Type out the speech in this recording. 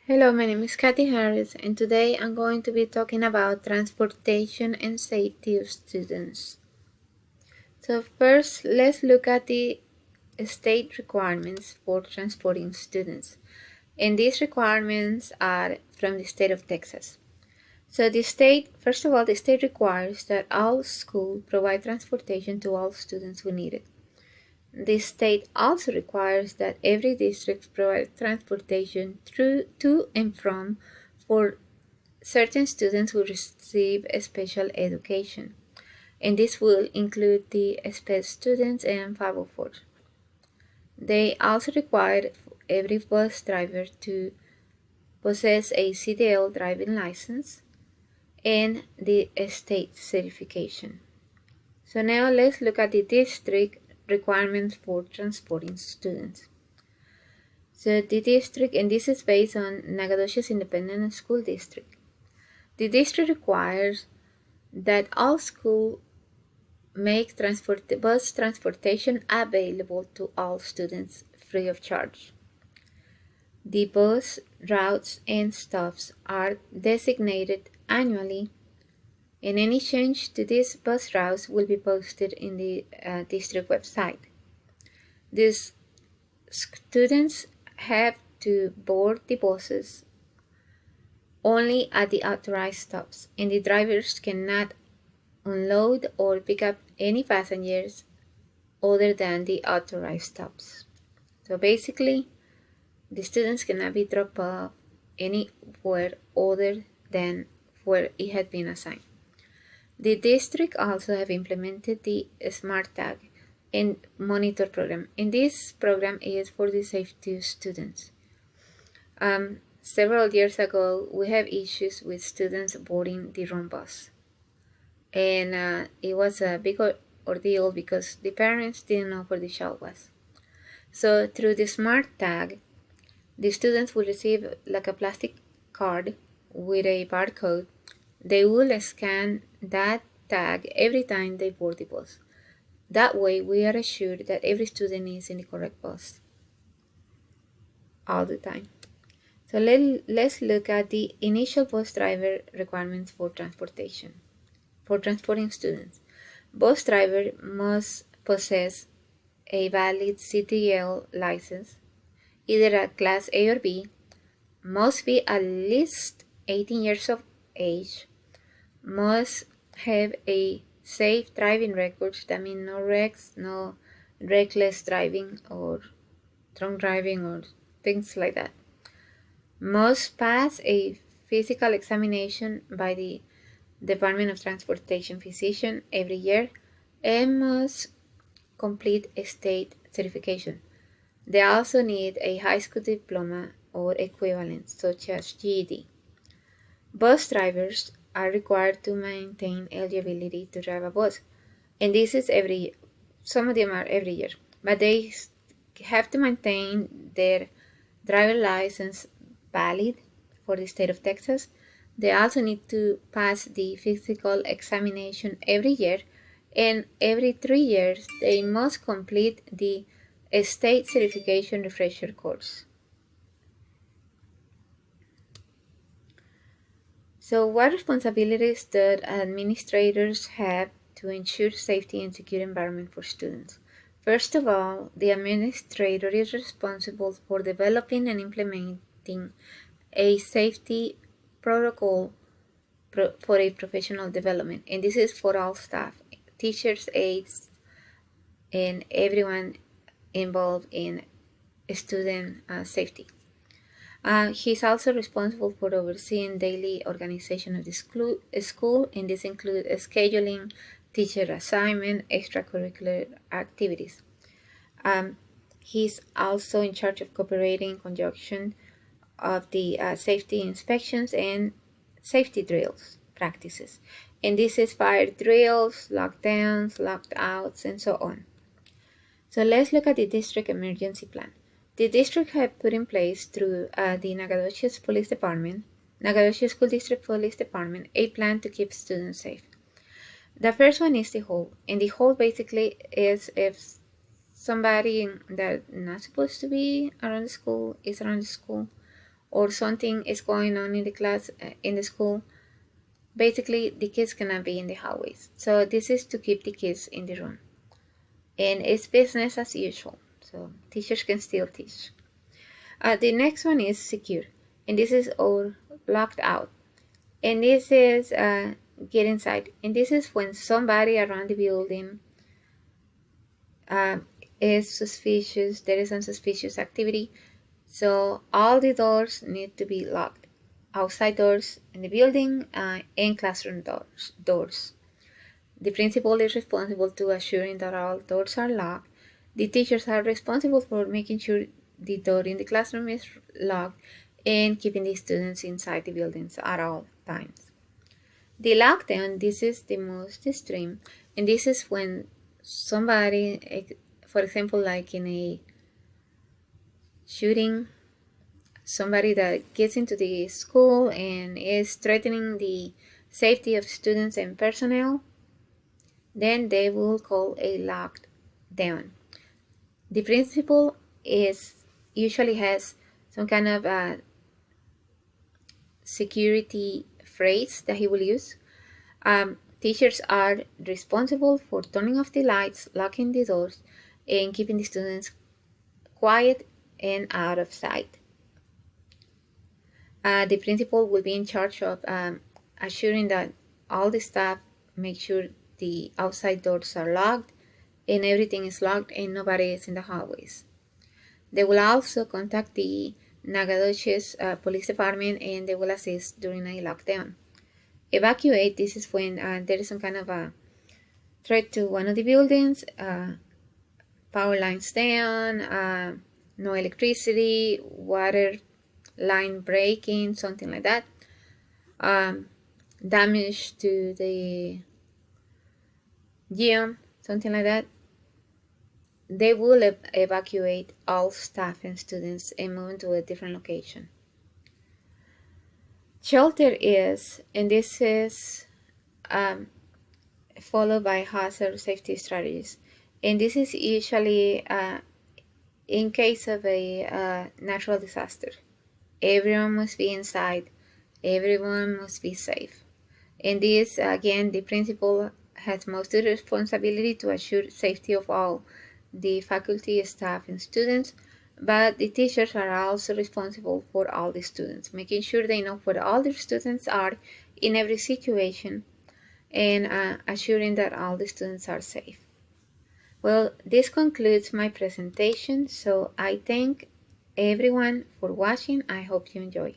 Hello, my name is Kathy Harris, and today I'm going to be talking about transportation and safety of students. So, first, let's look at the state requirements for transporting students. And these requirements are from the state of Texas. So, first of all, the state requires that all schools provide transportation to all students who need it. The state also requires that every district provide transportation to and from for certain students who receive a special education, and this will include the SPED students and 504. They also require every bus driver to possess a CDL driving license and the state certification. So now let's look at the district requirements for transporting students. So the district, and this is based on Nacogdoches Independent School District. The district requires that all schools make bus transportation available to all students free of charge. The bus routes and stops are designated annually, and any change to these bus routes will be posted in the district website. These students have to board the buses only at the authorized stops, and the drivers cannot unload or pick up any passengers other than the authorized stops. So basically, the students cannot be dropped off anywhere other than where it had been assigned. The district also have implemented the Smart Tag and Monitor program, and this program is for the safety of students. Several years ago, we have issues with students boarding the wrong bus, and it was a big ordeal because the parents didn't know where the child was. So through the Smart Tag, the students will receive like a plastic card with a barcode. They will scan that tag every time they board the bus. That way, we are assured that every student is in the correct bus all the time. So let's look at the initial bus driver requirements for transportation. For transporting students, bus driver must possess a valid CDL license, either a Class A or B, must be at least 18 years of age, must have a safe driving record, that means no wrecks, no reckless driving or drunk driving or things like that, must pass a physical examination by the Department of Transportation physician every year, and must complete a state certification. They also need a high school diploma or equivalent, such as GED. Bus drivers are required to maintain eligibility to drive a bus, and this is every year. Some of them are every year, but they have to maintain their driver license valid for the state of Texas. They also need to pass the physical examination every year, and every 3 years they must complete the state certification refresher course. So, what responsibilities do administrators have to ensure safety and secure environment for students? First of all, the administrator is responsible for developing and implementing a safety protocol for a professional development, and this is for all staff, teachers, aides, and everyone involved in student safety. He's also responsible for overseeing daily organization of the school, and this includes scheduling, teacher assignment, extracurricular activities. He's also in charge of cooperating in conjunction of the safety inspections and safety drills practices. And this is fire drills, lockdowns, lockouts, and so on. So let's look at the district emergency plan. The district have put in place through the Nacogdoches Police Department, Nacogdoches School District Police Department, a plan to keep students safe. The first one is the hold, and the hold basically is if somebody that not supposed to be around the school is around the school, or something is going on in the class, in the school, basically the kids cannot be in the hallways. So this is to keep the kids in the room. And it's business as usual. So teachers can still teach. The next one is secure. And this is all locked out. And this is get inside. And this is when somebody around the building is suspicious, there is some suspicious activity. So all the doors need to be locked. Outside doors in the building and classroom doors. The principal is responsible to assuring that all doors are locked. The teachers are responsible for making sure the door in the classroom is locked and keeping the students inside the buildings at all times. The lockdown, this is the most extreme, and this is when somebody, for example, like in a shooting, somebody that gets into the school and is threatening the safety of students and personnel, then they will call a lockdown. The principal usually has some kind of security phrase that he will use. Teachers are responsible for turning off the lights, locking the doors, and keeping the students quiet and out of sight. The principal will be in charge of assuring that all the staff make sure the outside doors are locked and everything is locked and nobody is in the hallways. They will also contact the Nacogdoches Police Department and they will assist during a lockdown. Evacuate, this is when there is some kind of a threat to one of the buildings, power lines down, no electricity, water line breaking, something like that, damage to the gym, something like that. They will evacuate all staff and students and move to a different location. Shelter is, and this is followed by hazard safety strategies. And this is usually in case of a natural disaster. Everyone must be inside. Everyone must be safe. And this, again, the principal has most of the responsibility to assure safety of all the faculty, staff, and students, but the teachers are also responsible for all the students, making sure they know where all the students are in every situation and assuring that all the students are safe. Well, this concludes my presentation, so I thank everyone for watching. I hope you enjoy.